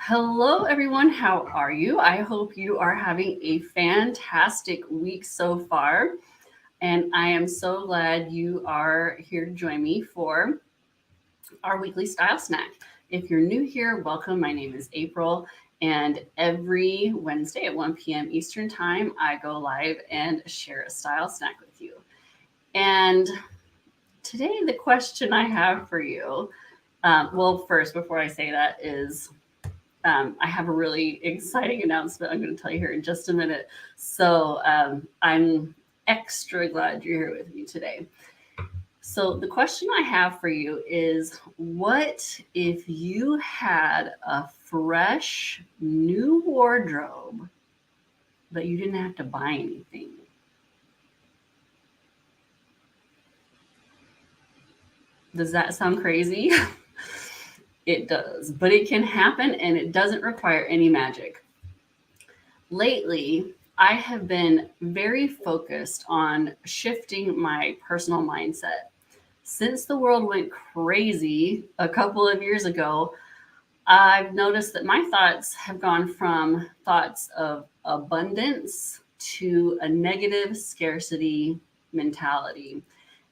Hello, everyone. How are you? I hope you are having a fantastic week so far. And I am so glad you are here to join me for our weekly style snack. If you're new here, welcome. My name is April. And every Wednesday at 1 p.m. Eastern Time, I go live and share a style snack with you. And today, the question I have for you first, before I say that, is I have a really exciting announcement I'm going to tell you here in just a minute. So I'm extra glad you're here with me today. So, the question I have for you is, what if you had a fresh new wardrobe, but you didn't have to buy anything? Does that sound crazy? It does, but it can happen and it doesn't require any magic. Lately, I have been very focused on shifting my personal mindset. Since the world went crazy a couple of years ago, I've noticed that my thoughts have gone from thoughts of abundance to a negative scarcity mentality.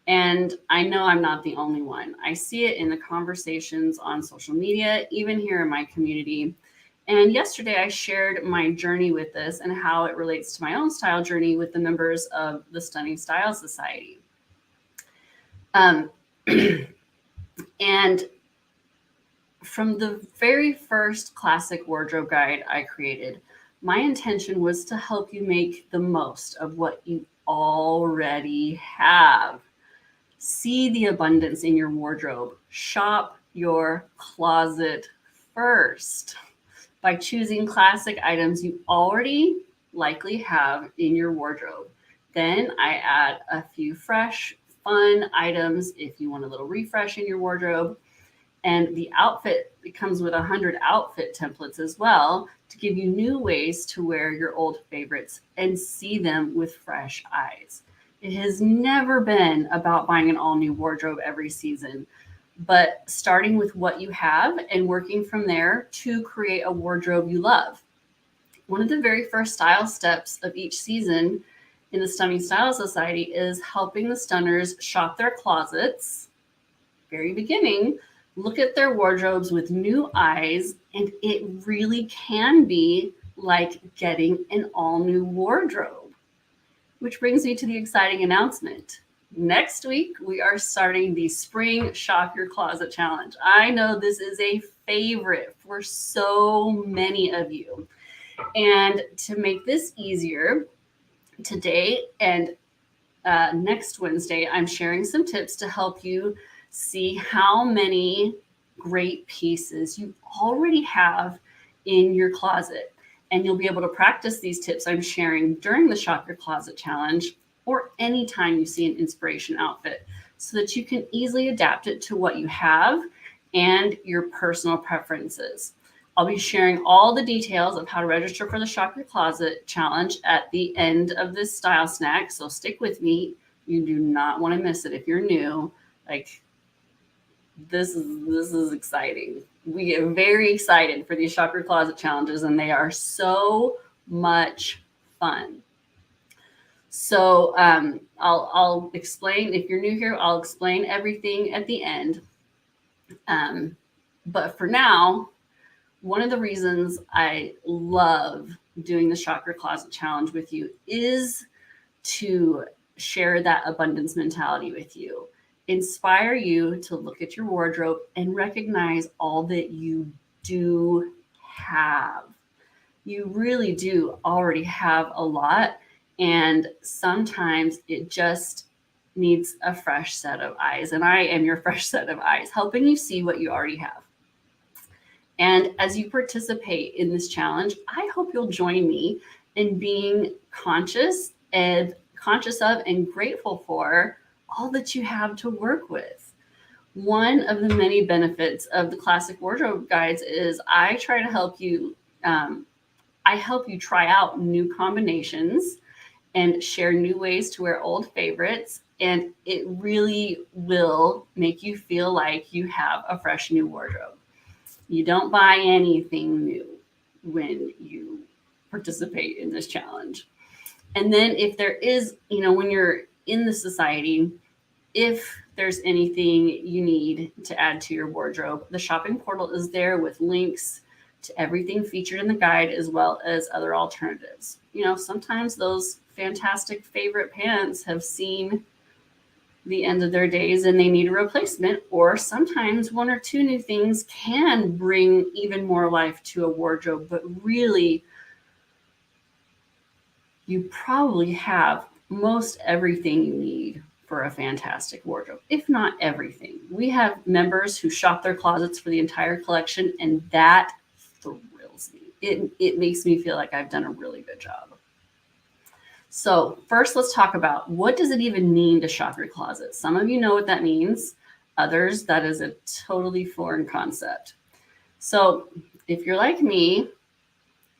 And I know I'm not the only one. I see it in the conversations on social media, even here in my community. And yesterday I shared my journey with this and how it relates to my own style journey with the members of the Stunning Style Society. Um, and from the very first classic wardrobe guide I created, my intention was to help you make the most of what you already have. See the abundance in your wardrobe. Shop your closet first by choosing classic items you already likely have in your wardrobe. Then I add a few fresh, fun items if you want a little refresh in your wardrobe. And the outfit, it comes with 100 outfit templates as well to give you new ways to wear your old favorites and see them with fresh eyes. It has never been about buying an all new wardrobe every season, but starting with what you have and working from there to create a wardrobe you love. One of the very first style steps of each season in the Stunning Style Society is helping the stunners shop their closets. Very beginning, look at their wardrobes with new eyes, and it really can be like getting an all new wardrobe. Which brings me to the exciting announcement. Next week, we are starting the Spring Shop Your Closet Challenge. I know this is a favorite for so many of you. And to make this easier, today and next Wednesday, I'm sharing some tips to help you see how many great pieces you already have in your closet. And you'll be able to practice these tips I'm sharing during the Shop Your Closet Challenge or anytime you see an inspiration outfit so that you can easily adapt it to what you have and your personal preferences. I'll be sharing all the details of how to register for the Shop Your Closet Challenge at the end of this style snack. So stick with me. You do not want to miss it if you're new. Like, this is exciting. We get very excited for these Shop Your Closet challenges, and they are so much fun. So I'll explain. If you're new here, I'll explain everything at the end. But for now, one of the reasons I love doing the Shop Your Closet challenge with you is to share that abundance mentality with you. Inspire you to look at your wardrobe and recognize all that you do have. You really do already have a lot, and sometimes it just needs a fresh set of eyes. And I am your fresh set of eyes, helping you see what you already have. And as you participate in this challenge, I hope you'll join me in being conscious of and grateful for all that you have to work with. One of the many benefits of the classic wardrobe guides is I try to help you. I help you try out new combinations and share new ways to wear old favorites. And it really will make you feel like you have a fresh new wardrobe. You don't buy anything new when you participate in this challenge. And then if there is, when you're in the society, if there's anything you need to add to your wardrobe, the shopping portal is there with links to everything featured in the guide as well as other alternatives. Sometimes those fantastic favorite pants have seen the end of their days and they need a replacement, or sometimes one or two new things can bring even more life to a wardrobe, but really you probably have most everything you need for a fantastic wardrobe, if not everything. We have members who shop their closets for the entire collection, and that thrills me. It makes me feel like I've done a really good job. So first, let's talk about what does it even mean to shop your closet? Some of you know what that means. Others, that is a totally foreign concept. So if you're like me,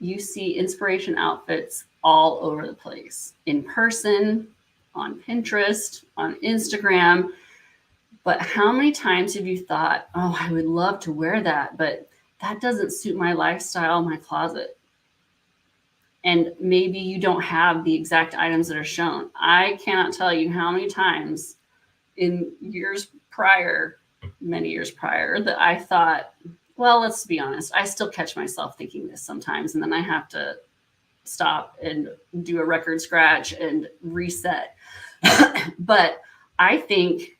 you see inspiration outfits all over the place, in person, on Pinterest, on Instagram. But how many times have you thought, oh, I would love to wear that, but that doesn't suit my lifestyle, my closet? And maybe you don't have the exact items that are shown. I cannot tell you how many times in many years prior, that I thought, well, let's be honest, I still catch myself thinking this sometimes, and then I have to stop and do a record scratch and reset. But I think,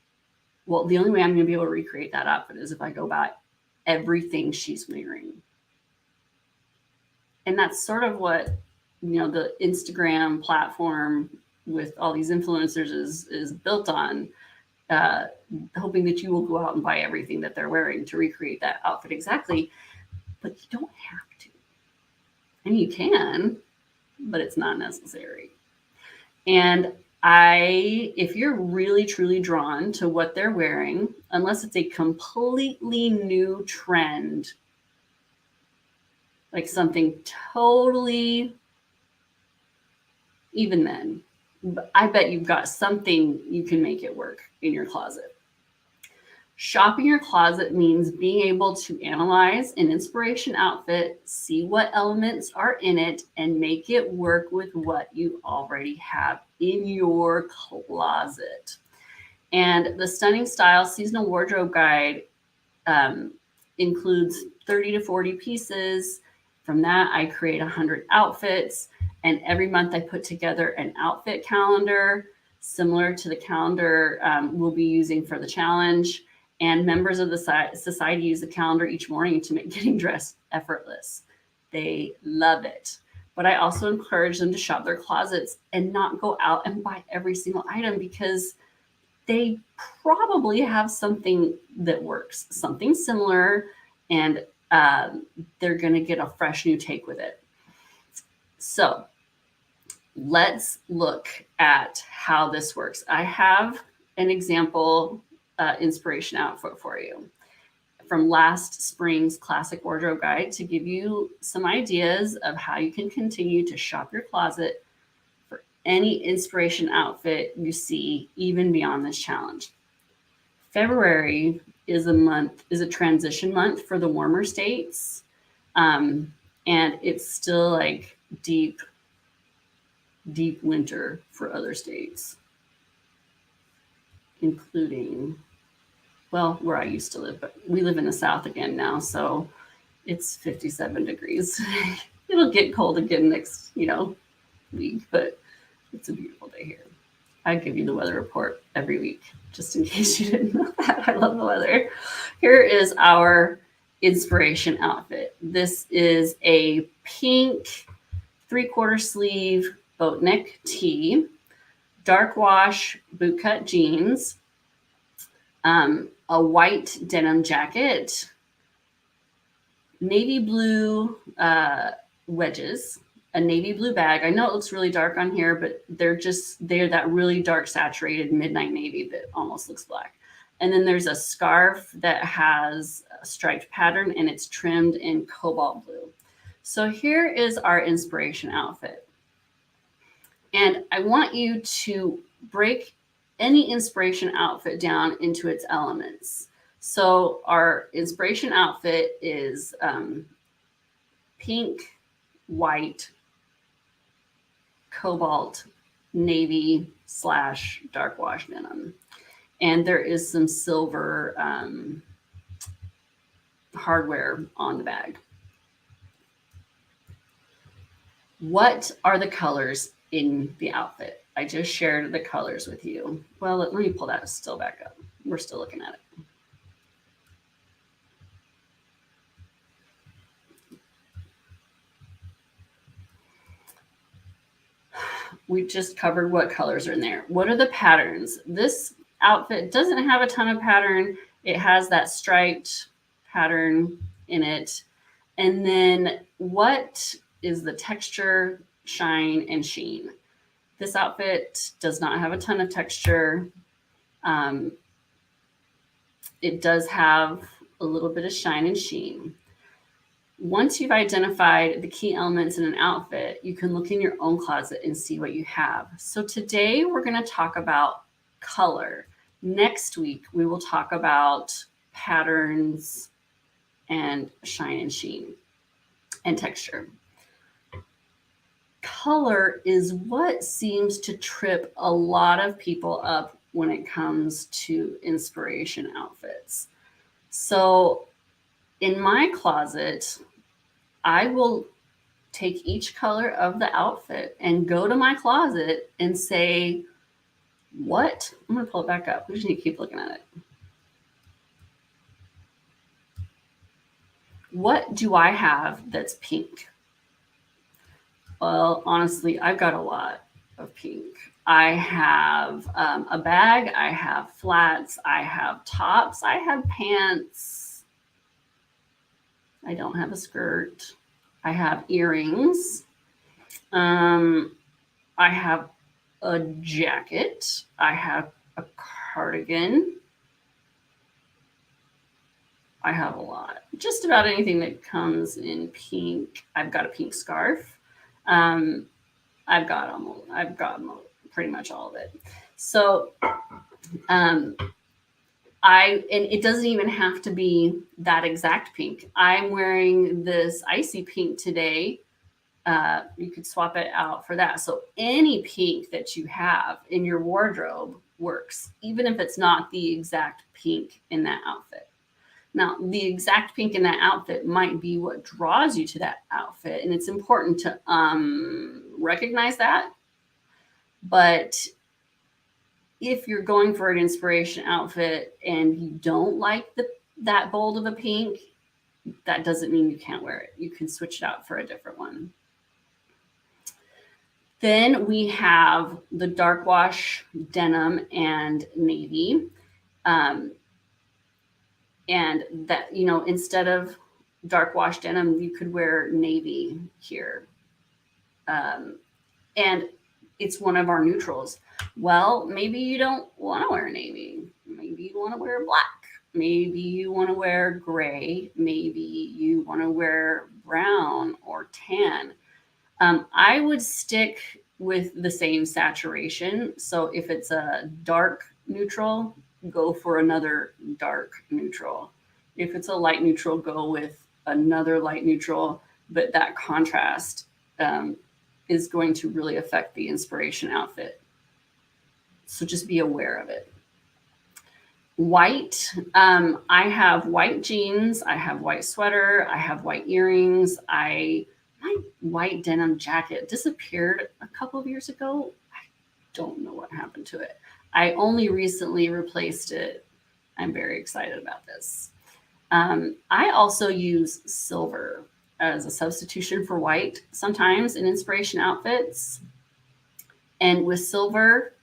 well, the only way I'm going to be able to recreate that outfit is if I go buy everything she's wearing. And that's sort of what, the Instagram platform with all these influencers is built on, hoping that you will go out and buy everything that they're wearing to recreate that outfit exactly. But you don't have to. And you can, but it's not necessary. And if you're really truly drawn to what they're wearing, unless it's a completely new trend, like something totally, even then, I bet you've got something you can make it work in your closet. Shopping your closet means being able to analyze an inspiration outfit, see what elements are in it, and make it work with what you already have in your closet. And the Stunning Style Seasonal Wardrobe Guide includes 30 to 40 pieces. From that, I create 100 outfits. And every month I put together an outfit calendar, similar to the calendar we'll be using for the challenge. And members of the society use the calendar each morning to make getting dressed effortless. They love it. But I also encourage them to shop their closets and not go out and buy every single item, because they probably have something that works, something similar, and they're going to get a fresh new take with it. So let's look at how this works. I have an example inspiration outfit for you from last spring's classic wardrobe guide to give you some ideas of how you can continue to shop your closet for any inspiration outfit you see, even beyond this challenge. February is a transition month for the warmer states. And it's still like deep winter for other states, including, well, where I used to live, but we live in the South again now. So it's 57 degrees. It'll get cold again next, week, but it's a beautiful day here. I give you the weather report every week, just in case you didn't know that. I love the weather. Here is our inspiration outfit. This is a pink 3/4 sleeve boat neck tee, dark wash bootcut jeans, a white denim jacket, navy blue wedges, a navy blue bag. I know it looks really dark on here, but they're that really dark saturated midnight navy that almost looks black. And then there's a scarf that has a striped pattern and it's trimmed in cobalt blue. So here is our inspiration outfit. And I want you to break any inspiration outfit down into its elements. So our inspiration outfit is pink, white, cobalt, navy / dark wash denim. And there is some silver hardware on the bag. What are the colors in the outfit? I just shared the colors with you. Well, let me pull that still back up. We're still looking at it. We just covered what colors are in there. What are the patterns? This outfit doesn't have a ton of pattern. It has that striped pattern in it. And then what is the texture, shine, and sheen? This outfit does not have a ton of texture. It does have a little bit of shine and sheen. Once you've identified the key elements in an outfit, you can look in your own closet and see what you have. So today we're going to talk about color. Next week, we will talk about patterns and shine and sheen and texture. Color is what seems to trip a lot of people up when it comes to inspiration outfits. So in my closet, I will take each color of the outfit and go to my closet and say, what? I'm going to pull it back up. We just need to keep looking at it. What do I have that's pink? Well, honestly, I've got a lot of pink. I have a bag. I have flats. I have tops. I have pants. I don't have a skirt. I have earrings. I have a jacket. I have a cardigan. I have a lot. Just about anything that comes in pink. I've got a pink scarf. I've got pretty much all of it. So, and it doesn't even have to be that exact pink. I'm wearing this icy pink today. You could swap it out for that. So any pink that you have in your wardrobe works, even if it's not the exact pink in that outfit. Now, the exact pink in that outfit might be what draws you to that outfit, and it's important to recognize that. But if you're going for an inspiration outfit and you don't like that bold of a pink, that doesn't mean you can't wear it. You can switch it out for a different one. Then we have the dark wash denim and navy. And that, instead of dark wash denim, you could wear navy here. And it's one of our neutrals. Well, maybe you don't want to wear navy. Maybe you want to wear black. Maybe you want to wear gray. Maybe you want to wear brown or tan. I would stick with the same saturation. So if it's a dark neutral, go for another dark neutral. If it's a light neutral, go with another light neutral. But that contrast is going to really affect the inspiration outfit. So just be aware of it. White, I have white jeans, I have white sweater, I have white earrings. My white denim jacket disappeared a couple of years ago. I don't know what happened to it. I only recently replaced it. I'm very excited about this. I also use silver as a substitution for white sometimes in inspiration outfits. And with silver,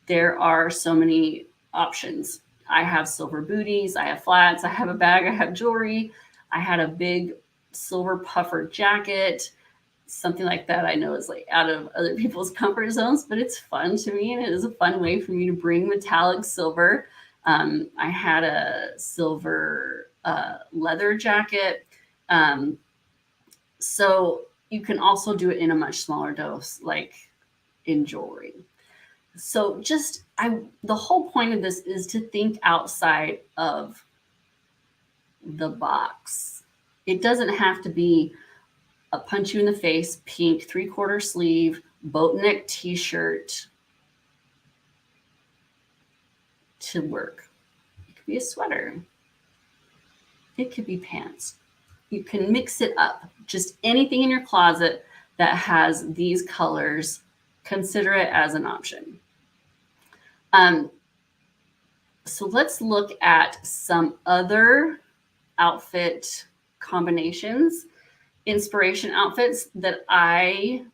there are so many options. I have silver booties, I have flats, I have a bag, I have jewelry. I had a big silver puffer jacket. Something like that I know is like out of other people's comfort zones, but it's fun to me, and it is a fun way for me to bring metallic silver. I had a silver leather jacket. So you can also do it in a much smaller dose, like in jewelry. So the whole point of this is to think outside of the box. It doesn't have to be a punch you in the face, pink 3/4 sleeve, boat neck t-shirt to work. It could be a sweater. It could be pants. You can mix it up. Just anything in your closet that has these colors, consider it as an option. So let's look at some other outfit combinations, inspiration outfits that I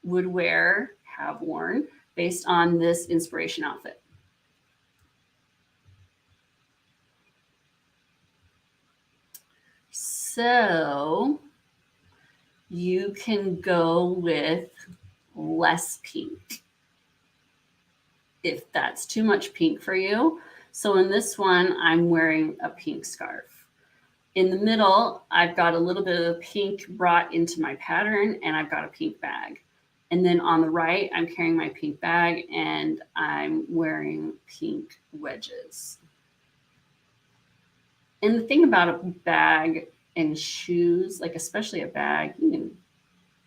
would wear, have worn, based on this inspiration outfit. So you can go with less pink if that's too much pink for you. So in this one, I'm wearing a pink scarf. In the middle, I've got a little bit of pink brought into my pattern, and I've got a pink bag. And then on the right, I'm carrying my pink bag and I'm wearing pink wedges. And the thing about a bag and shoes, like especially a bag, you can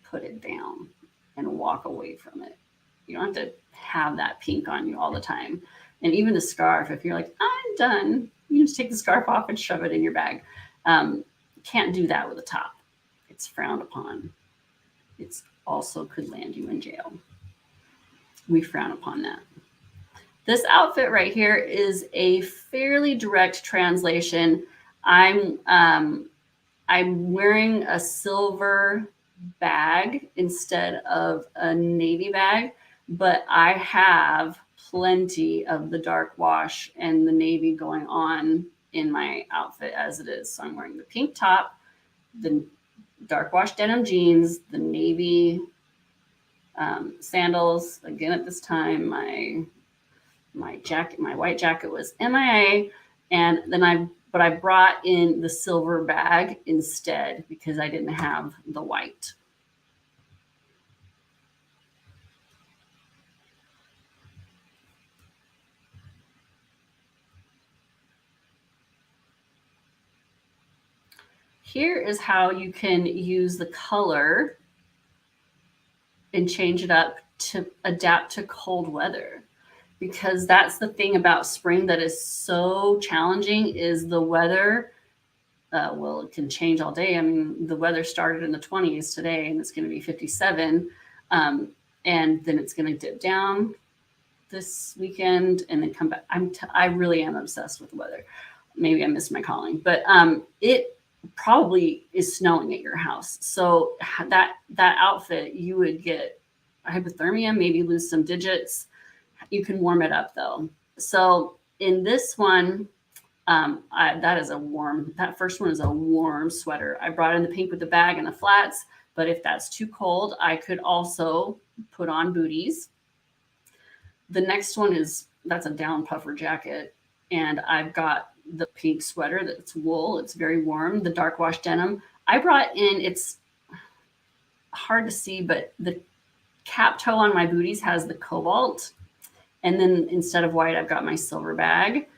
put it down and walk away from it. You don't have to have that pink on you all the time. And even the scarf, if you're like, I'm done, you just take the scarf off and shove it in your bag. Can't do that with a top. It's frowned upon. It's also could land you in jail. We frown upon that. This outfit right here is a fairly direct translation. I'm wearing a silver bag instead of a navy bag, but I have plenty of the dark wash and the navy going on in my outfit as it is. So I'm wearing the pink top, the dark wash denim jeans, the navy sandals. Again, at this time, my jacket, my white jacket was MIA, and then I brought in the silver bag instead because I didn't have the white. Here is how you can use the color and change it up to adapt to cold weather. Because that's the thing about spring that is so challenging is the weather. Well, it can change all day. I mean, the weather started in the 20s today and it's going to be 57. And then it's going to dip down this weekend and then come back. I really am obsessed with the weather. Maybe I missed my calling, but it probably is snowing at your house. So that outfit, you would get hypothermia, maybe lose some digits. You can warm it up though. So in this one, that first one is a warm sweater. I brought in the pink with the bag and the flats, but if that's too cold, I could also put on booties. The next one that's a down puffer jacket. And I've got the pink sweater that's wool. It's very warm. The dark wash denim. I brought in, it's hard to see, but the cap toe on my booties has the cobalt. And then instead of white, I've got my silver bag.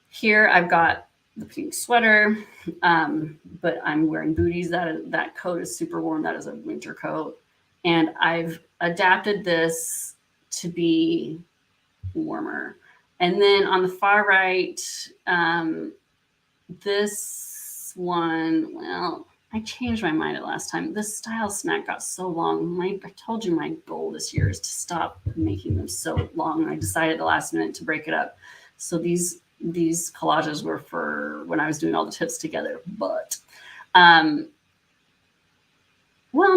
Here I've got the pink sweater, but I'm wearing booties. That coat is super warm. That is a winter coat. And I've adapted this to be warmer. And then on the far right, this one, well, I changed my mind at last time. This style snack got so long. I told you my goal this year is to stop making them so long. I decided at the last minute to break it up. So these collages were for when I was doing all the tips together. But, well,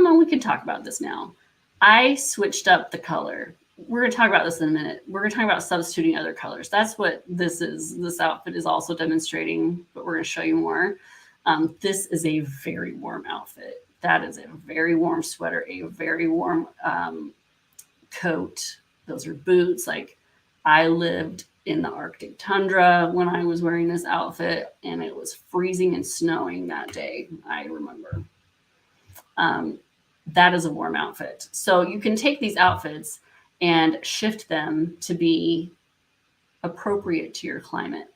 no, we can talk about this now. I switched up the color. We're going to talk about this in a minute. We're going to talk about substituting other colors. That's what this is. This outfit is also demonstrating, but we're going to show you more. This is a very warm outfit. That is a very warm sweater, a very warm coat. Those are boots. Like I lived in the Arctic tundra when I was wearing this outfit, and it was freezing and snowing that day. I remember. That is a warm outfit. So you can take these outfits and shift them to be appropriate to your climate.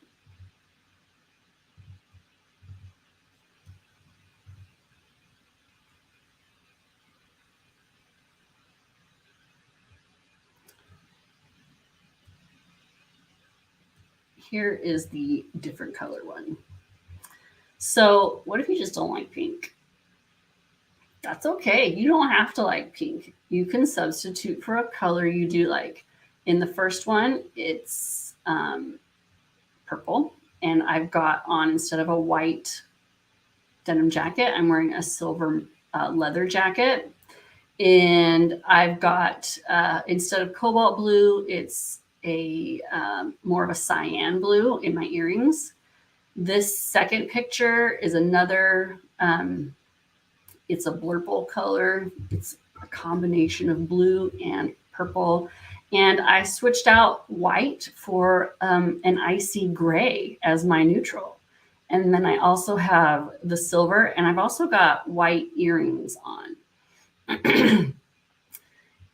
here is the different color one. So what if you just don't like pink? That's okay. You don't have to like pink. You can substitute for a color you do like. In the first one, it's purple. And I've got on, instead of a white denim jacket, I'm wearing a silver leather jacket. And I've got, instead of cobalt blue, it's a more of a cyan blue in my earrings. This second picture is another, it's a blurple color. It's a combination of blue and purple. And I switched out white for an icy gray as my neutral. And then I also have the silver, and I've also got white earrings on.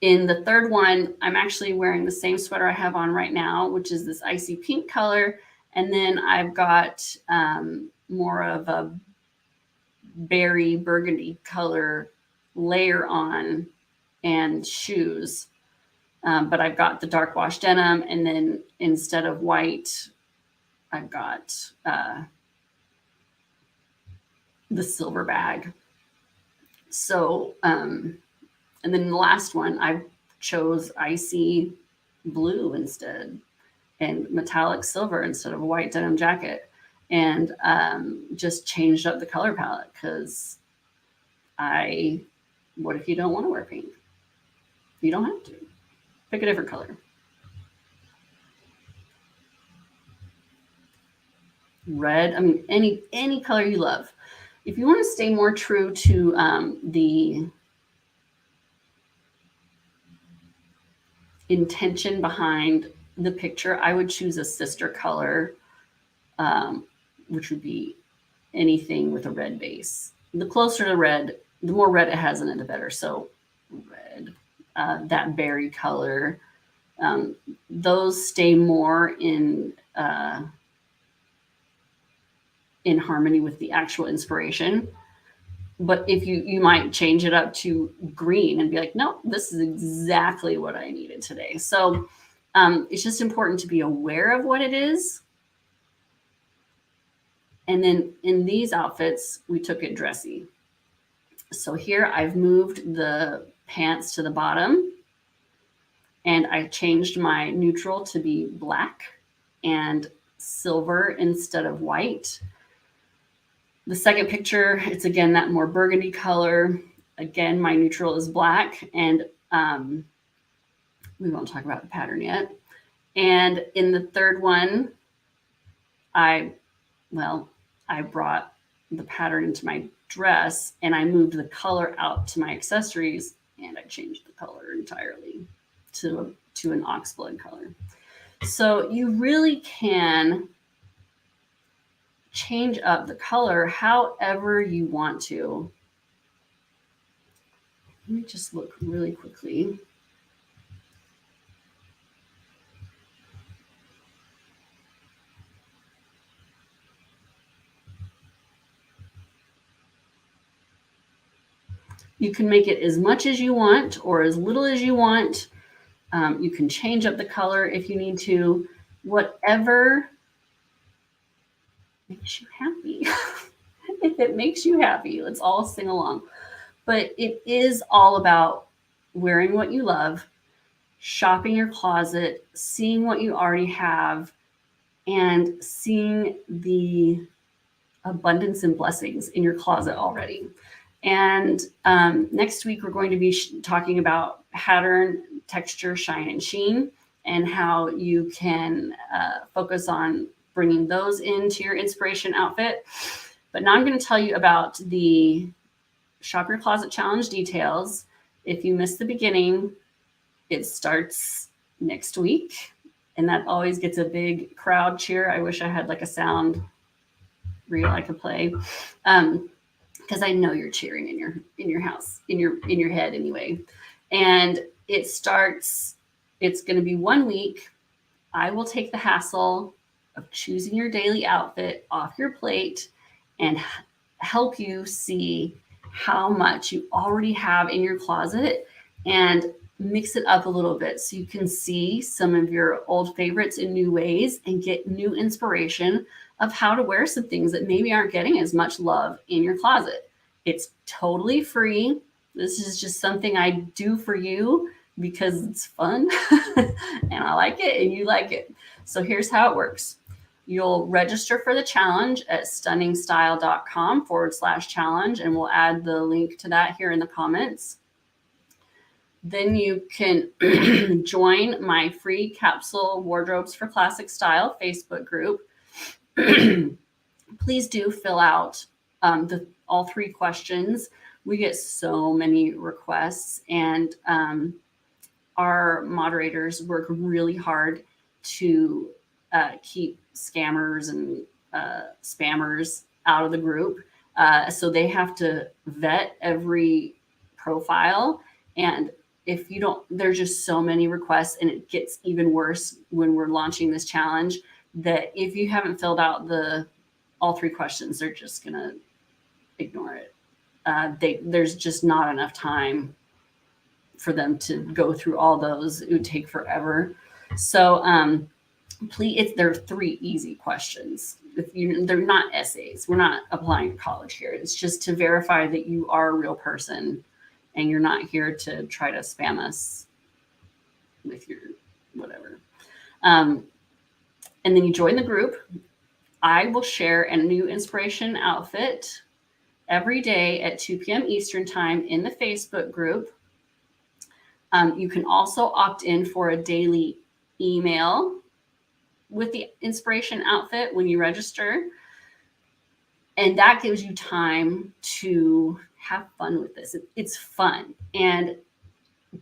In the third one, I'm actually wearing the same sweater I have on right now, which is this icy pink color. And then I've got more of a berry burgundy color layer on and shoes. But I've got the dark wash denim, and then instead of white, I've got the silver bag. So, and then the last one, I chose icy blue instead, and metallic silver instead of a white denim jacket, and just changed up the color palette because what if you don't want to wear pink? You don't have to. Pick a different color. Red, I mean, any color you love. If you want to stay more true to the intention behind the picture, I would choose a sister color, which would be anything with a red base. The closer to red, the more red it has in it, the better. So red, that berry color, those stay more in harmony with the actual inspiration. But if you might change it up to green and be like, no, this is exactly what I needed today. So it's just important to be aware of what it is. And then in these outfits, we took it dressy. So here I've moved the pants to the bottom, and I changed my neutral to be black and silver instead of white. The second picture, it's again that more burgundy color. Again, my neutral is black, and we won't talk about the pattern yet. And in the third one, I brought the pattern into my dress, and I moved the color out to my accessories, and I changed the color entirely to an oxblood color. So you really can change up the color however you want to. Let me just look really quickly. You can make it as much as you want or as little as you want. You can change up the color if you need to. Whatever makes you happy. If it makes you happy, let's all sing along. But it is all about wearing what you love, shopping your closet, seeing what you already have, and seeing the abundance and blessings in your closet already. And next week, we're going to be talking about pattern, texture, shine, and sheen, and how you can focus on bringing those into your inspiration outfit. But now I'm going to tell you about the Shop Your Closet Challenge details. If you missed the beginning, it starts next week, and that always gets a big crowd cheer. I wish I had like a sound reel I could play, because I know you're cheering in your house, in your head anyway. And it starts. It's going to be 1 week. I will take the hassle of choosing your daily outfit off your plate and help you see how much you already have in your closet and mix it up a little bit so you can see some of your old favorites in new ways and get new inspiration of how to wear some things that maybe aren't getting as much love in your closet. It's totally free. This is just something I do for you because it's fun and I like it and you like it. So here's how it works. You'll register for the challenge at stunningstyle.com/challenge, and we'll add the link to that here in the comments. Then you can join my free capsule Wardrobes for Classic Style Facebook group. Please do fill out all 3 questions. We get so many requests, and our moderators work really hard to keep scammers and spammers out of the group. So they have to vet every profile. And if you don't, there's just so many requests, and it gets even worse when we're launching this challenge, that if you haven't filled out all 3 questions, they're just going to ignore it. There's just not enough time for them to go through all those. It would take forever. So please, they're 3 easy questions. They're not essays. We're not applying to college here. It's just to verify that you are a real person and you're not here to try to spam us with your whatever. And then you join the group. I will share a new inspiration outfit every day at 2 p.m. Eastern time in the Facebook group. You can also opt in for a daily email with the inspiration outfit when you register. And that gives you time to have fun with this. It's fun. And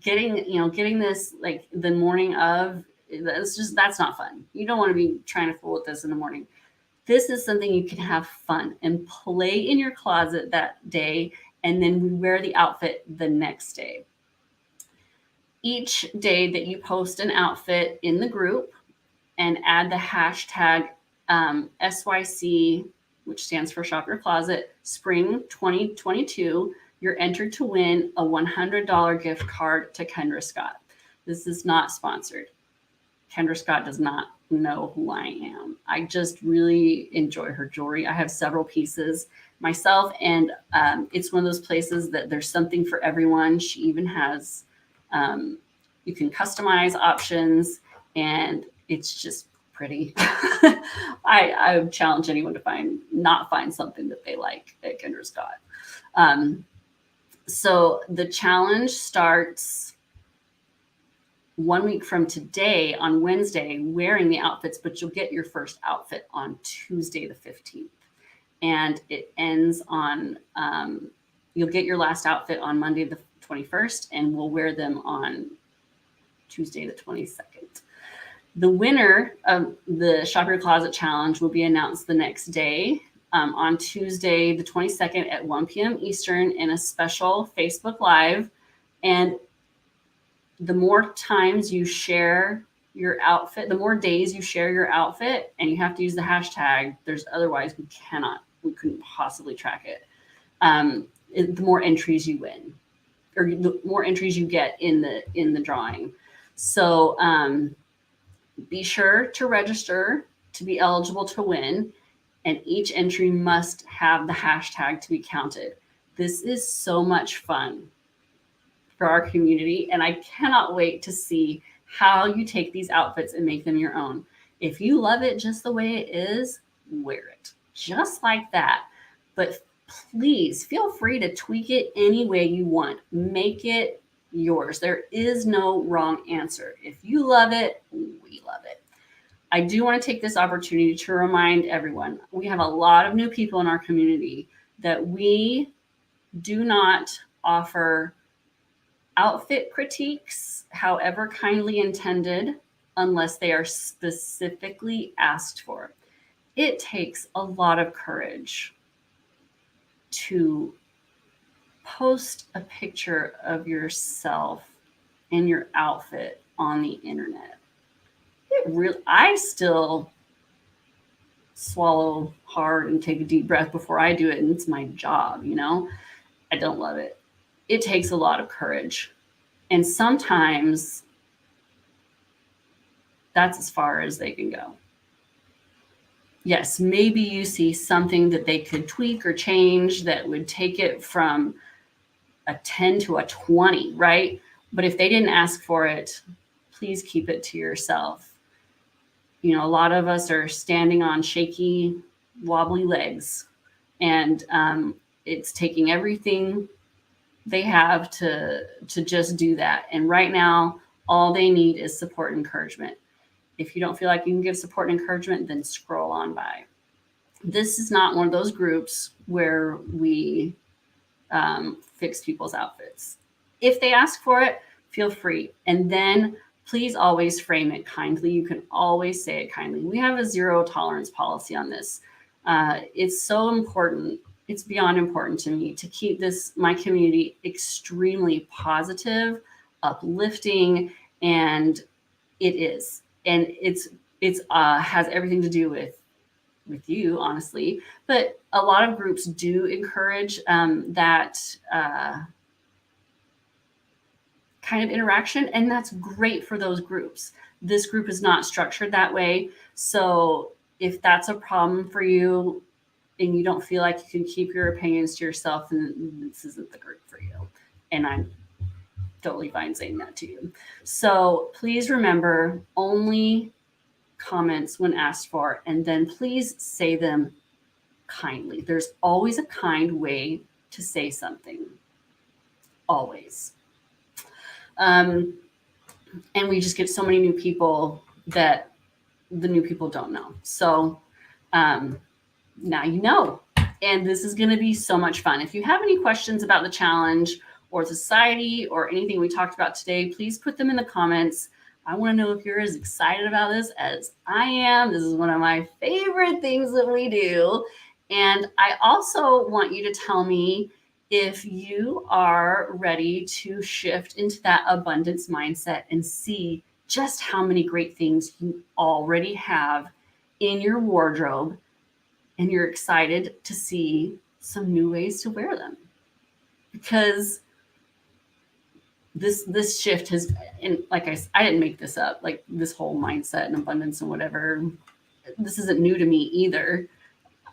getting this like the morning of, that's not fun. You don't want to be trying to fool with this in the morning. This is something you can have fun and play in your closet that day, and then we wear the outfit the next day. Each day that you post an outfit in the group and add the hashtag SYC, which stands for Shop Your Closet, Spring 2022, you're entered to win a $100 gift card to Kendra Scott. This is not sponsored. Kendra Scott does not know who I am. I just really enjoy her jewelry. I have several pieces myself, and it's one of those places that there's something for everyone. She even has, you can customize options, and it's just pretty. I would challenge anyone to not find something that they like at Kendra Scott. So the challenge starts 1 week from today on Wednesday, wearing the outfits, but you'll get your first outfit on Tuesday the 15th. And it ends on, you'll get your last outfit on Monday the 21st, and we'll wear them on Tuesday the 22nd. The winner of the Shop Your Closet Challenge will be announced the next day, on Tuesday the 22nd at 1 p.m. Eastern in a special Facebook Live. And the more times you share your outfit, the more days you share your outfit, and you have to use the hashtag, otherwise we couldn't possibly track it. The more entries you win, or the more entries you get in the drawing. So be sure to register to be eligible to win, and each entry must have the hashtag to be counted. This is so much fun for our community, and I cannot wait to see how you take these outfits and make them your own. If you love it just the way it is, wear it just like that. But please feel free to tweak it any way you want. Make it yours. There is no wrong answer. If you love it, we love it. I do want to take this opportunity to remind everyone, we have a lot of new people in our community, that we do not offer outfit critiques, however kindly intended, unless they are specifically asked for. It takes a lot of courage to post a picture of yourself in your outfit on the internet. I still swallow hard and take a deep breath before I do it, and it's my job, I don't love it. It takes a lot of courage And sometimes that's as far as they can go. Yes, maybe you see something that they could tweak or change that would take it from a 10 to a 20, right? But if they didn't ask for it, please keep it to yourself. You know, a lot of us are standing on shaky, wobbly legs, and it's taking everything they have to just do that. And right now, all they need is support and encouragement. If you don't feel like you can give support and encouragement, then scroll on by. This is not one of those groups where we fix people's outfits. If they ask for it, feel free. And then please always frame it kindly. You can always say it kindly. We have a zero tolerance policy on this. It's so important. It's beyond important to me to keep my community extremely positive, uplifting, and it is. And it's has everything to do with you, honestly. But a lot of groups do encourage that kind of interaction, and that's great for those groups. This group is not structured that way. So if that's a problem for you and you don't feel like you can keep your opinions to yourself, then this isn't the group for you. And I'm totally fine saying that to you. So please remember, only comments when asked for, and then please say them kindly. There's always a kind way to say something. Always. And we just get so many new people that the new people don't know. So now you know. And this is going to be so much fun. If you have any questions about the challenge or society or anything we talked about today, please put them in the comments. I want to know if you're as excited about this as I am. This is one of my favorite things that we do. And I also want you to tell me if you are ready to shift into that abundance mindset and see just how many great things you already have in your wardrobe, and you're excited to see some new ways to wear them. Because this shift has, and like I didn't make this up, like this whole mindset and abundance and whatever, this isn't new to me either.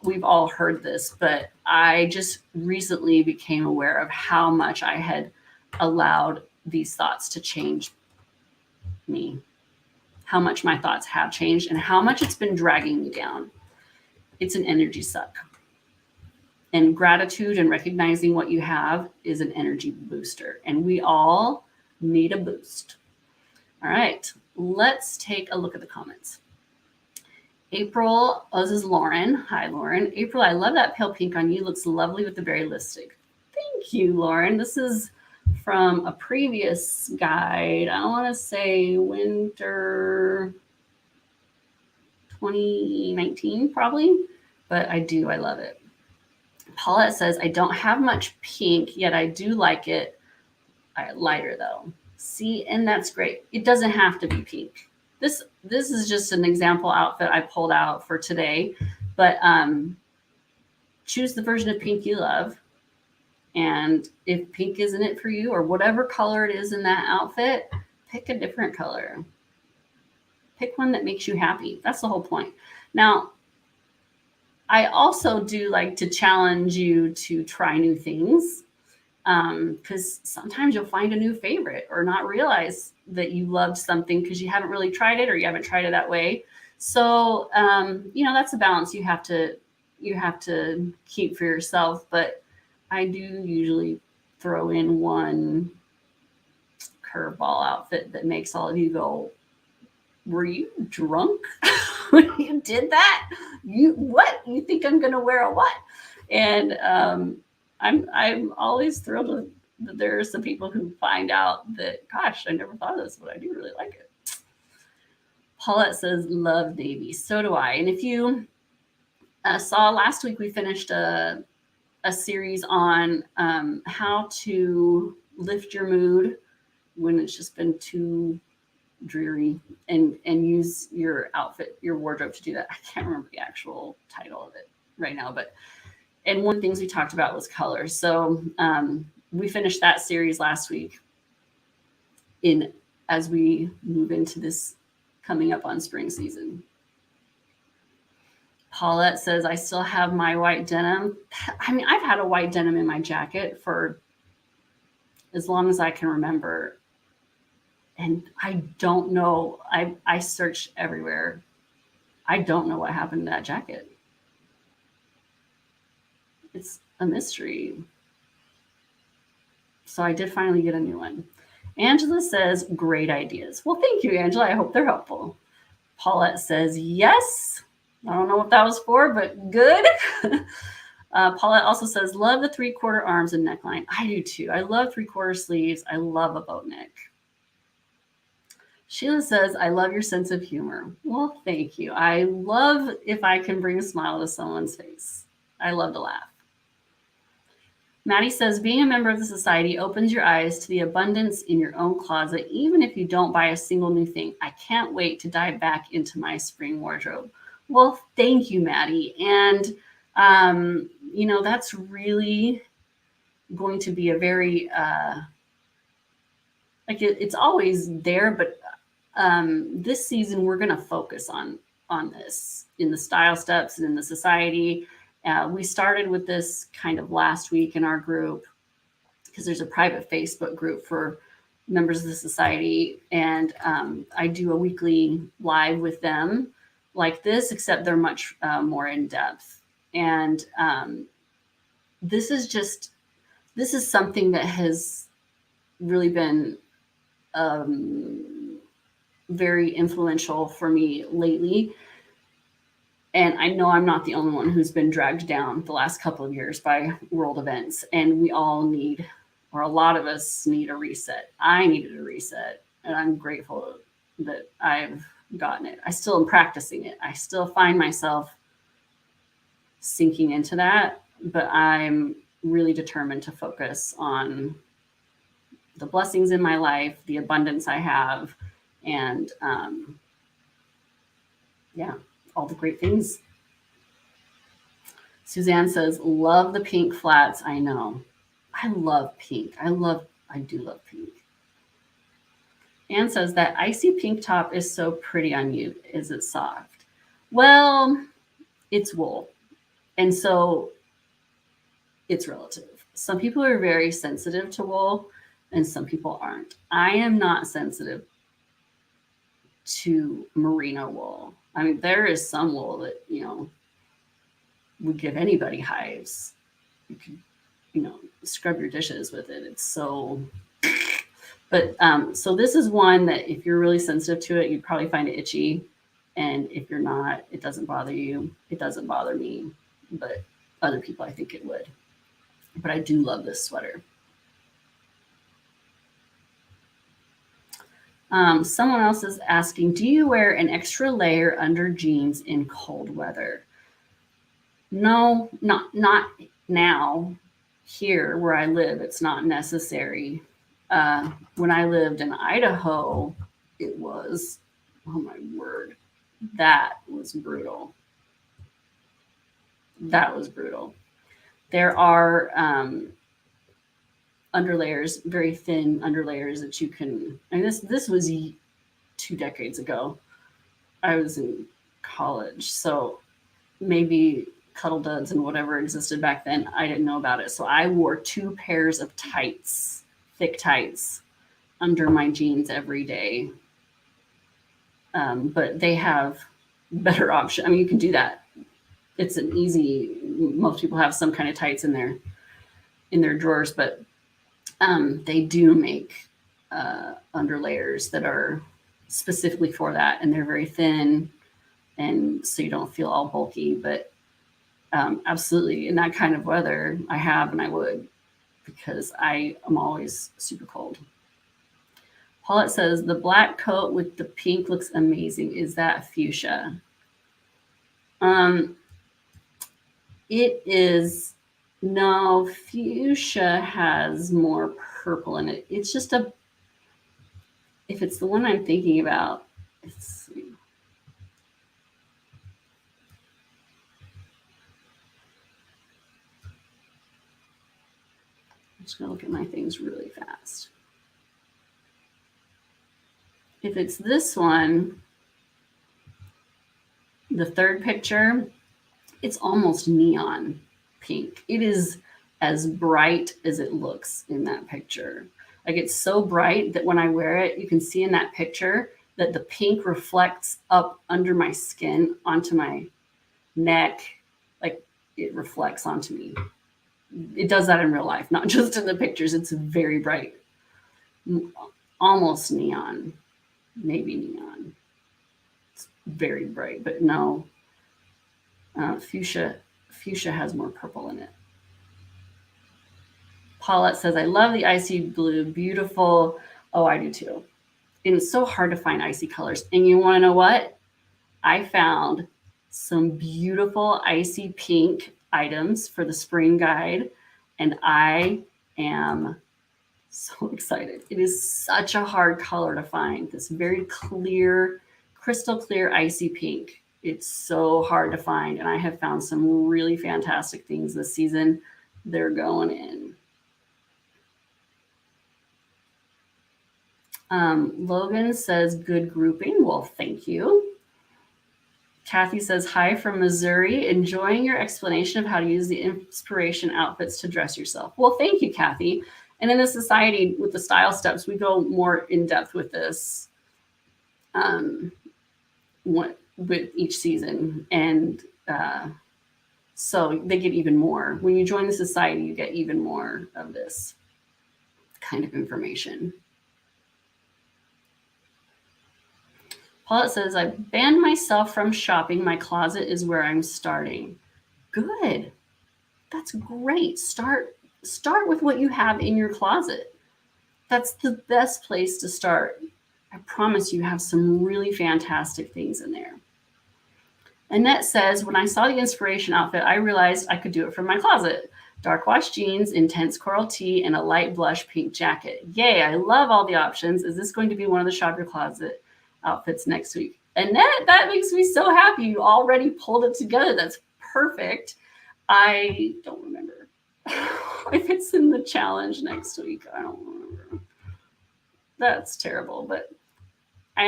We've all heard this, but I just recently became aware of how much I had allowed these thoughts to change me, how much my thoughts have changed, and how much it's been dragging me down. It's an energy suck. And gratitude and recognizing what you have is an energy booster. And we all need a boost. All right, let's take a look at the comments. April, this is Lauren. Hi, Lauren. April, I love that pale pink on you. Looks lovely with the berry lipstick. Thank you, Lauren. This is from a previous guide. I want to say winter 2019, probably. But I love it. Paulette says, I don't have much pink, yet I do like it lighter though. See, and that's great. It doesn't have to be pink. This is just an example outfit I pulled out for today, but choose the version of pink you love. And if pink isn't it for you, or whatever color it is in that outfit, pick a different color. Pick one that makes you happy. That's the whole point. Now, I also do like to challenge you to try new things, because sometimes you'll find a new favorite or not realize that you loved something because you haven't really tried it, or you haven't tried it that way. So, that's a balance you have to keep for yourself. But I do usually throw in one curveball outfit that makes all of you go, were you drunk when you did that? You think I'm gonna wear a what? And I'm always thrilled that there are some people who find out that, gosh, I never thought of this, but I do really like it. Paulette says, love navy. So do I. And if you saw last week, we finished a series on how to lift your mood when it's just been too dreary, and use your outfit, your wardrobe to do that. I can't remember the actual title of it right now, and one of the things we talked about was color. So we finished that series last week. as we move into this coming up on spring season. Paulette says, I still have my white denim. I mean, I've had a white denim in my jacket for as long as I can remember. And I don't know. I searched everywhere. I don't know what happened to that jacket. It's a mystery. So I did finally get a new one. Angela says, great ideas. Well, thank you, Angela. I hope they're helpful. Paulette says, yes. I don't know what that was for, but good. Paulette also says, love the 3/4 arms and neckline. I do too. I love 3/4 sleeves. I love a boat neck. Sheila says, I love your sense of humor. Well, thank you. I love if I can bring a smile to someone's face. I love to laugh. Maddie says, being a member of the society opens your eyes to the abundance in your own closet, even if you don't buy a single new thing. I can't wait to dive back into my spring wardrobe. Well, thank you, Maddie. And, that's really going to be a very, it's always there, but this season we're going to focus on this in the style steps and in the society. We started with this kind of last week in our group because there's a private Facebook group for members of the society. And I do a weekly live with them like this, except they're much more in depth. And this is something that has really been very influential for me lately. And I know I'm not the only one who's been dragged down the last couple of years by world events. And we all need, or a lot of us need, a reset. I needed a reset, and I'm grateful that I've gotten it. I still am practicing it. I still find myself sinking into that, but I'm really determined to focus on the blessings in my life, the abundance I have, and all the great things. Suzanne says, love the pink flats. I know. I love pink. I do love pink. Anne says, that icy pink top is so pretty on you. Is it soft? Well, it's wool. And so it's relative. Some people are very sensitive to wool and some people aren't. I am not sensitive to merino wool. I mean, there is some wool that, would give anybody hives. You could, scrub your dishes with it. It's so, but, so this is one that if you're really sensitive to it, you'd probably find it itchy. And if you're not, it doesn't bother you. It doesn't bother me, but other people, I think it would. But I do love this sweater. Someone else is asking, do you wear an extra layer under jeans in cold weather? No, not now. Here where I live, it's not necessary. When I lived in Idaho, it was, oh my word, that was brutal. That was brutal. There are underlayers, very thin underlayers that you can, and this was 2 decades ago. I was in college, so maybe cuddle duds and whatever existed back then, I didn't know about it. So I wore 2 pairs of tights, thick tights, under my jeans every day. But they have better option. I mean, you can do that. It's an easy, most people have some kind of tights in their drawers, but they do make underlayers that are specifically for that, and they're very thin, and so you don't feel all bulky. But absolutely, in that kind of weather, I have and I would, because I am always super cold. Paulette says, the black coat with the pink looks amazing. Is that fuchsia? It is. No, fuchsia has more purple in it. It's just if it's the one I'm thinking about, let's see. I'm just gonna look at my things really fast. If it's this one, the third picture, it's almost neon pink. It is as bright as it looks in that picture. Like it's so bright that when I wear it, you can see in that picture that the pink reflects up under my skin onto my neck. Like it reflects onto me. It does that in real life, not just in the pictures. It's very bright, almost neon, maybe neon. It's very bright, but no, fuchsia has more purple in it. Paulette says, I love the icy blue. Beautiful. Oh, I do too. And it's so hard to find icy colors. And you want to know what? I found some beautiful icy pink items for the spring guide. And I am so excited. It is such a hard color to find. This very clear, crystal clear icy pink. It's so hard to find. And I have found some really fantastic things this season. They're going in. Logan says, good grouping. Well, thank you. Kathy says, hi from Missouri. Enjoying your explanation of how to use the inspiration outfits to dress yourself. Well, thank you, Kathy. And in the society with the style steps, we go more in depth with this with each season. And so they get even more. When you join the society, you get even more of this kind of information. Paulette says, I banned myself from shopping. My closet is where I'm starting. Good. That's great. Start with what you have in your closet. That's the best place to start. I promise you have some really fantastic things in there. Annette says, when I saw the inspiration outfit, I realized I could do it from my closet. Dark wash jeans, intense coral tee, and a light blush pink jacket. Yay, I love all the options. Is this going to be one of the shop your closet outfits next week? Annette, that makes me so happy. You already pulled it together. That's perfect. I don't remember if it's in the challenge next week. I don't remember. That's terrible. But I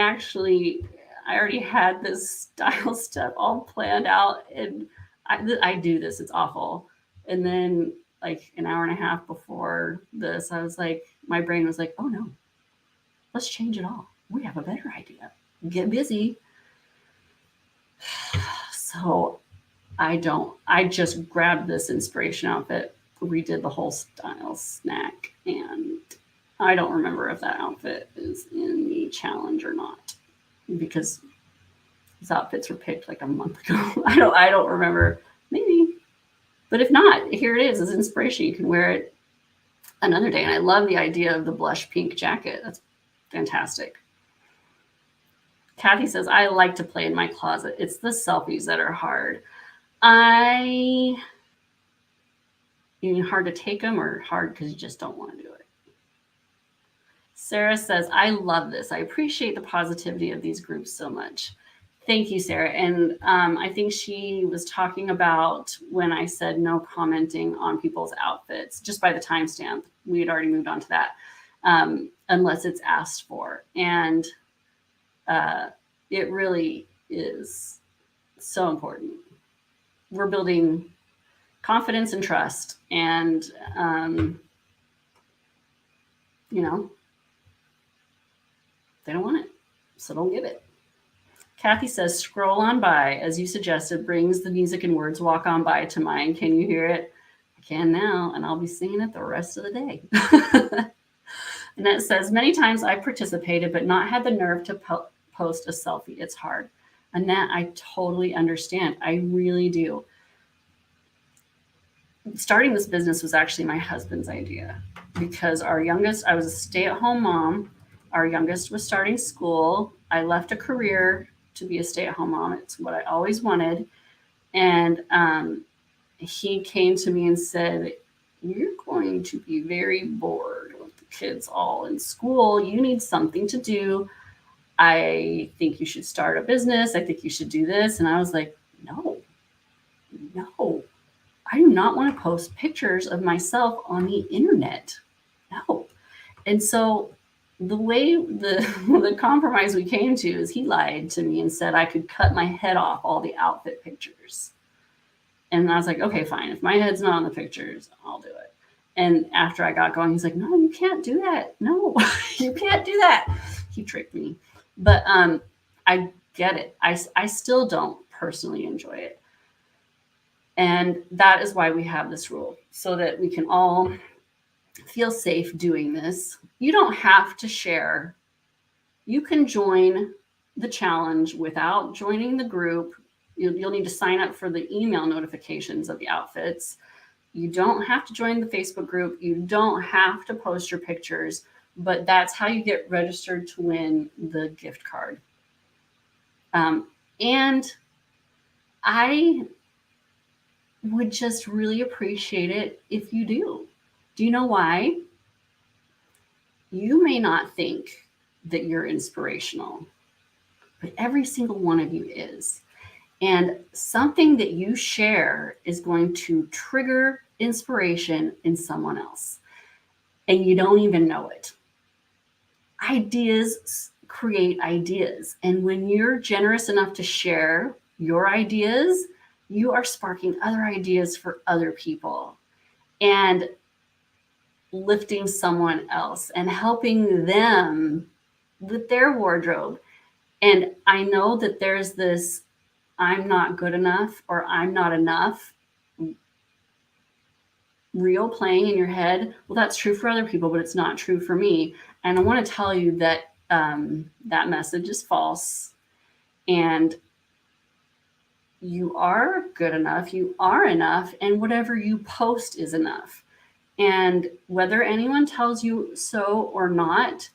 already had this style step all planned out, and I do this. It's awful. And then like an hour and a half before this, I was like, my brain was like, oh no, let's change it all. We have a better idea. Get busy. So I just grabbed this inspiration outfit, redid the whole style snack, and I don't remember if that outfit is in the challenge or not, because these outfits were picked like a month ago. I don't remember. Maybe. But if not, here it is as inspiration. You can wear it another day. And I love the idea of the blush pink jacket. That's fantastic. Kathy says, I like to play in my closet. It's the selfies that are hard. You mean hard to take them or hard because you just don't want to do it? Sarah says, I love this. I appreciate the positivity of these groups so much. Thank you, Sarah. And I think she was talking about when I said no commenting on people's outfits, just by the timestamp. We had already moved on to that, unless it's asked for. And it really is so important. We're building confidence and trust, and they don't want it, so don't give it. Kathy says, scroll on by, as you suggested, brings the music and words walk on by to mind. Can you hear it? I can now, and I'll be singing it the rest of the day. And it says, many times I've participated, but not had the nerve to post a selfie. It's hard. Annette, I totally understand. I really do. Starting this business was actually my husband's idea, because I was a stay-at-home mom. Our youngest was starting school. I left a career to be a stay-at-home mom. It's what I always wanted. And he came to me and said, you're going to be very bored with the kids all in school. You need something to do. I think you should start a business. I think you should do this. And I was like, no, I do not want to post pictures of myself on the internet. No. And so the way the compromise we came to is he lied to me and said I could cut my head off all the outfit pictures. And I was like, okay, fine. If my head's not on the pictures, I'll do it. And after I got going, he's like, no, you can't do that. No, you can't do that. He tricked me. But I get it. I still don't personally enjoy it. And that is why we have this rule, so that we can all feel safe doing this. You don't have to share. You can join the challenge without joining the group. You'll need to sign up for the email notifications of the outfits. You don't have to join the Facebook group. You don't have to post your pictures, but that's how you get registered to win the gift card. And I would just really appreciate it if you do. Do you know why? You may not think that you're inspirational, but every single one of you is. And something that you share is going to trigger inspiration in someone else. And you don't even know it. Ideas create ideas. And when you're generous enough to share your ideas, you are sparking other ideas for other people and lifting someone else and helping them with their wardrobe. And I know that there's this I'm not good enough or I'm not enough reel playing in your head. Well, that's true for other people, but it's not true for me. And I want to tell you that that message is false. And you are good enough. You are enough. And whatever you post is enough. And whether anyone tells you so or not,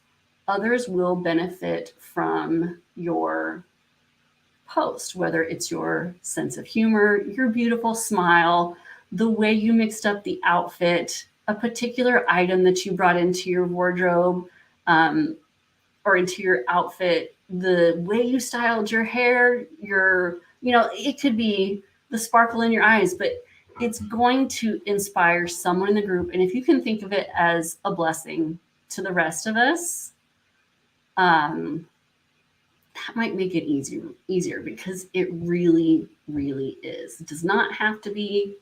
others will benefit from your post, whether it's your sense of humor, your beautiful smile, the way you mixed up the outfit, a particular item that you brought into your wardrobe or into your outfit, the way you styled your hair, it could be the sparkle in your eyes, but it's going to inspire someone in the group. And if you can think of it as a blessing to the rest of us, that might make it easier because it really, really is. It does not have to be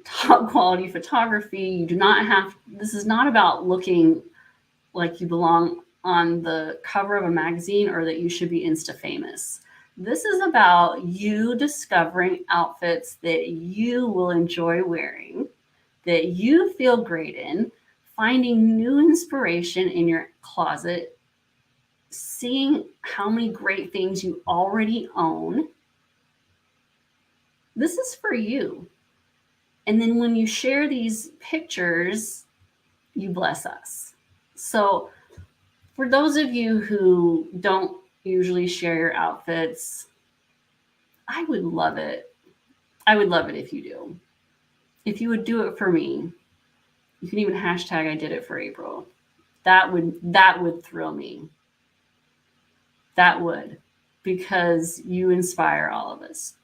top quality photography. You do not have, this is not about looking like you belong on the cover of a magazine or that you should be Insta famous. This is about you discovering outfits that you will enjoy wearing, that you feel great in, finding new inspiration in your closet, seeing how many great things you already own. This is for you. And then when you share these pictures, you bless us. So for those of you who don't usually share your outfits, I would love it. I would love it if you do. If you would do it for me, you can even hashtag I did it for April. That would thrill me. That would, because you inspire all of us.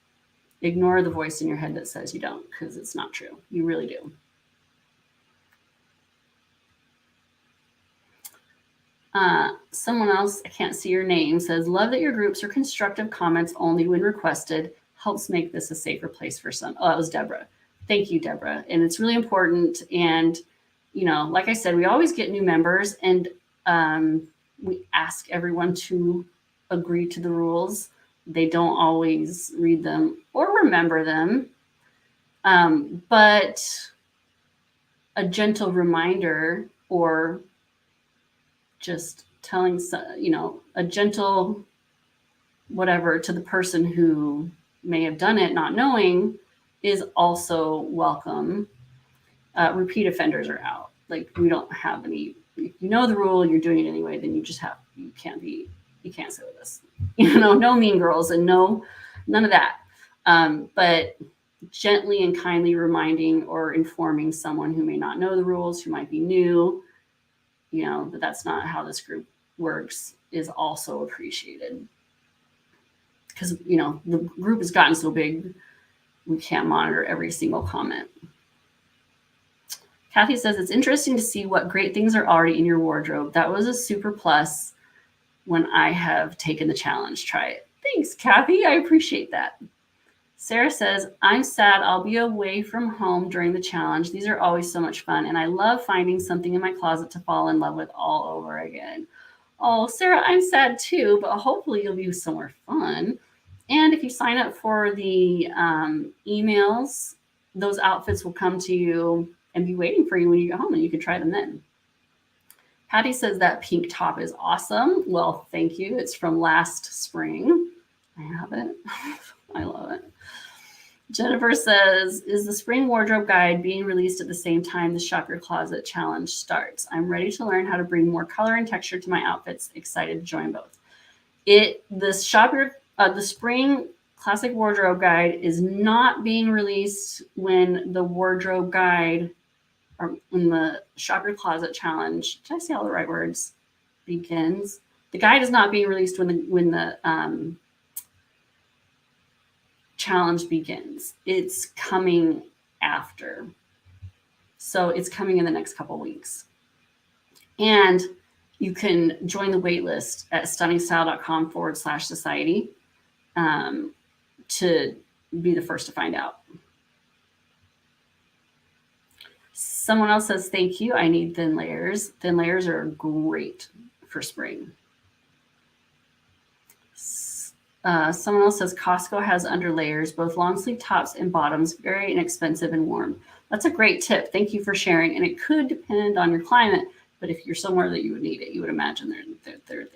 Ignore the voice in your head that says you don't, because it's not true. You really do. Someone else, I can't see your name, says, love that your groups are constructive comments only when requested. Helps make this a safer place for some. Oh, that was Deborah. Thank you, Deborah. And it's really important. And, like I said, we always get new members, and we ask everyone to agree to the rules. They don't always read them or remember them. But a gentle reminder, or just telling, a gentle whatever to the person who may have done it not knowing is also welcome. Repeat offenders are out. Like, we don't have any, if you know the rule, you're doing it anyway, then you can't sit with us. No mean girls and none of that. But gently and kindly reminding or informing someone who may not know the rules, who might be new, that that's not how this group works, is also appreciated. Because, the group has gotten so big, we can't monitor every single comment. Kathy says, it's interesting to see what great things are already in your wardrobe. That was a super plus when I have taken the challenge. Try it. Thanks, Kathy. I appreciate that. Sarah says, I'm sad I'll be away from home during the challenge. These are always so much fun, and I love finding something in my closet to fall in love with all over again. Oh, Sarah, I'm sad too, but hopefully you'll be somewhere fun. And if you sign up for the emails, those outfits will come to you and be waiting for you when you get home, and you can try them then. Patty says that pink top is awesome. Well, thank you. It's from last spring. I have it. I love it. Jennifer says, is the spring wardrobe guide being released at the same time the Shop Your Closet challenge starts? I'm ready to learn how to bring more color and texture to my outfits. Excited to join both. The spring classic wardrobe guide is not being released when the wardrobe guide or when the Shop Your Closet challenge, did I say all the right words, begins? The guide is not being released when the challenge begins. It's coming after. So it's coming in the next couple weeks. And you can join the wait list at stunningstyle.com/society to be the first to find out. Someone else says, thank you. I need thin layers. Thin layers are great for spring. Someone else says Costco has under layers, both long sleeve tops and bottoms, very inexpensive and warm. That's a great tip. Thank you for sharing. And it could depend on your climate, but if you're somewhere that you would need it, you would imagine they're there.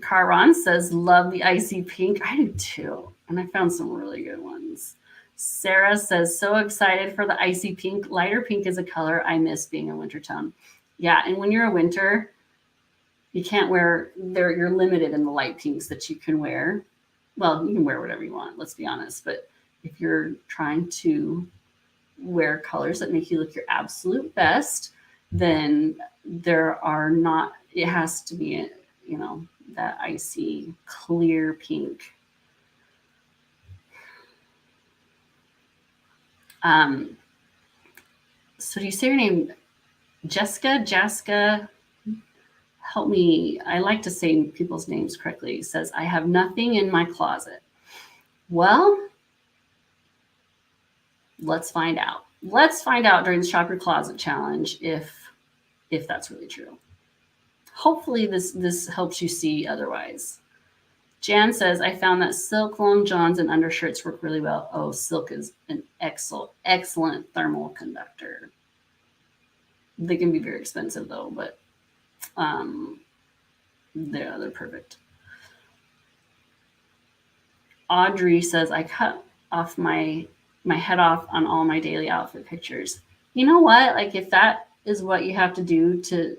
Caron says, love the icy pink. I do too. And I found some really good ones. Sarah says, so excited for the icy pink. Lighter pink is a color I miss being a winter tone. Yeah, and when you're a winter, you can't wear you're limited in the light pinks that you can wear. Well, you can wear whatever you want, let's be honest. But if you're trying to wear colors that make you look your absolute best, then it has to be, that icy clear pink. So do you say your name Jessica? Help me. I like to say people's names correctly. It says, I have nothing in my closet. Well, let's find out. Let's find out during the Shop Your Closet challenge if that's really true. Hopefully this helps you see otherwise. Jan says, I found that silk long johns and undershirts work really well. Oh, silk is an excellent thermal conductor. They can be very expensive though, but they're perfect. Audrey says, I cut off my head off on all my daily outfit pictures. You know what? Like if that is what you have to do to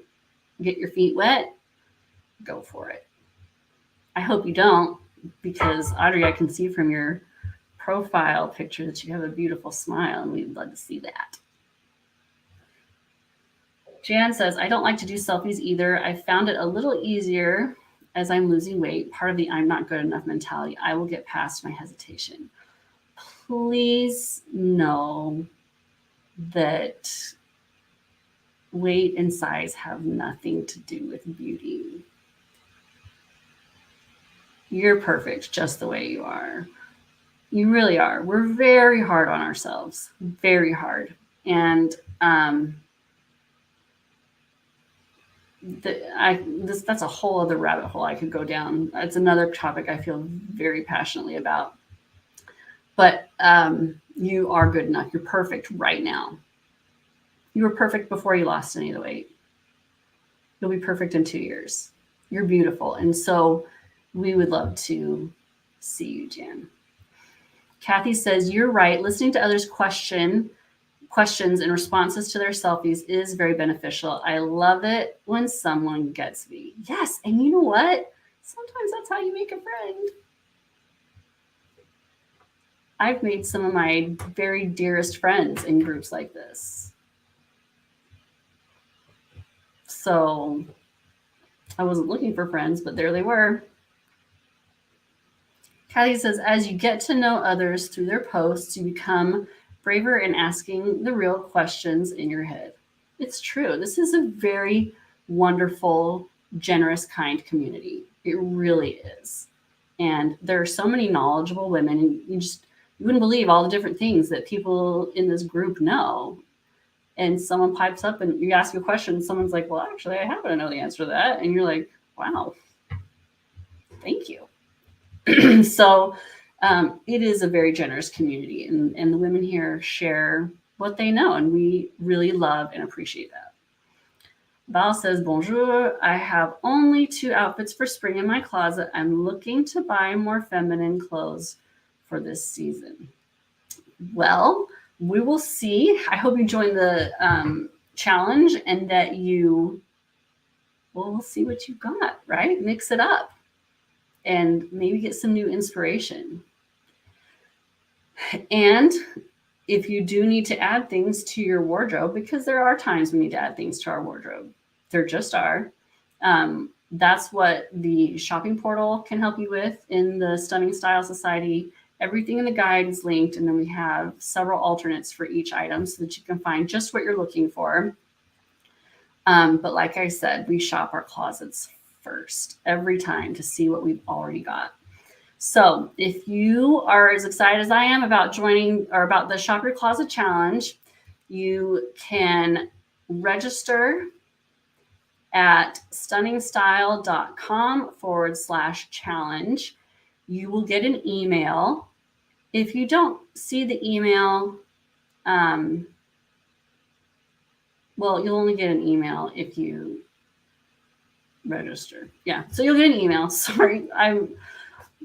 get your feet wet, go for it. I hope you don't, because Audrey, I can see from your profile picture that you have a beautiful smile, and we'd love to see that. Jan says, I don't like to do selfies either. I found it a little easier as I'm losing weight. Part of the I'm not good enough mentality. I will get past my hesitation. Please know that weight and size have nothing to do with beauty. You're perfect just the way you are. You really are. We're very hard on ourselves, very hard. And that's a whole other rabbit hole I could go down. It's another topic I feel very passionately about. But you are good enough. You're perfect right now. You were perfect before you lost any of the weight. You'll be perfect in 2 years. You're beautiful. And so we would love to see you, Jan. Kathy says, you're right. Listening to others' questions and responses to their selfies is very beneficial. I love it when someone gets me. Yes. And you know what? Sometimes that's how you make a friend. I've made some of my very dearest friends in groups like this. So I wasn't looking for friends, but there they were. Kathy says, as you get to know others through their posts, you become braver in asking the real questions in your head. It's true. This is a very wonderful, generous, kind community. It really is. And there are so many knowledgeable women, and you wouldn't believe all the different things that people in this group know. And someone pipes up and you ask a question, and someone's like, well, actually, I happen to know the answer to that. And you're like, wow, thank you. So it is a very generous community, and the women here share what they know, and we really love and appreciate that. Val says, bonjour, I have only 2 outfits for spring in my closet. I'm looking to buy more feminine clothes for this season. Well, we will see. I hope you join the challenge and that we'll see what you got, right? Mix it up and maybe get some new inspiration. And if you do need to add things to your wardrobe, because there are times we need to add things to our wardrobe, there just are. That's what the shopping portal can help you with in the Stunning Style Society. Everything in the guide is linked, and then we have several alternates for each item so that you can find just what you're looking for. But like I said, we shop our closets first every time to see what we've already got. So if you are as excited as I am about joining or about the Shop Your Closet Challenge, you can register at stunningstyle.com/challenge. You will get an email. If you don't see the email, well, you'll only get an email if you register. Yeah, so you'll get an email. Sorry, I'm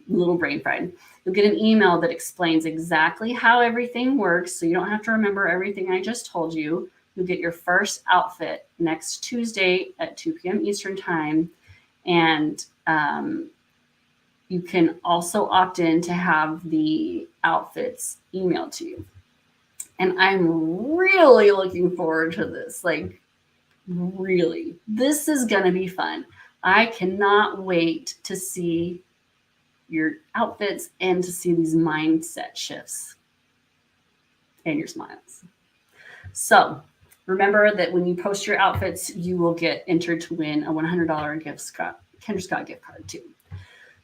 a little brain fried. You'll get an email that explains exactly how everything works, so you don't have to remember everything I just told you. You'll get your first outfit next Tuesday at 2 p.m. Eastern Time, and you can also opt in to have the outfits emailed to you. And I'm really looking forward to this. Like, really, this is going to be fun. I cannot wait to see your outfits and to see these mindset shifts and your smiles. So remember that when you post your outfits, you will get entered to win a $100 Kendra Scott gift card too.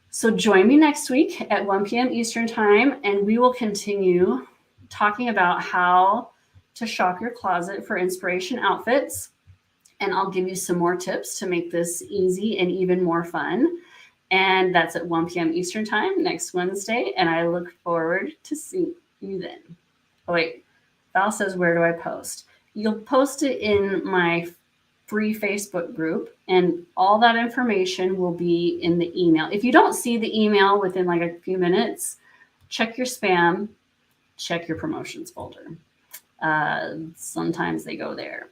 So join me next week at 1 p.m. Eastern Time, and we will continue talking about how to shop your closet for inspiration outfits. And I'll give you some more tips to make this easy and even more fun. And that's at 1 p.m. Eastern Time next Wednesday. And I look forward to seeing you then. Oh, wait. Val says, where do I post? You'll post it in my free Facebook group, and all that information will be in the email. If you don't see the email within like a few minutes, check your spam, check your promotions folder. Sometimes they go there.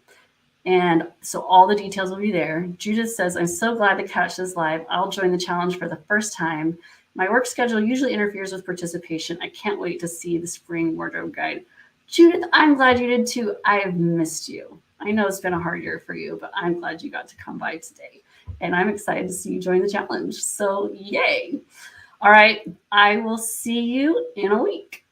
And so all the details will be there. Judith says, I'm so glad to catch this live. I'll join the challenge for the first time. My work schedule usually interferes with participation. I can't wait to see the spring wardrobe guide. Judith, I'm glad you did too. I have missed you. I know it's been a hard year for you, but I'm glad you got to come by today. And I'm excited to see you join the challenge. So yay. All right. I will see you in a week.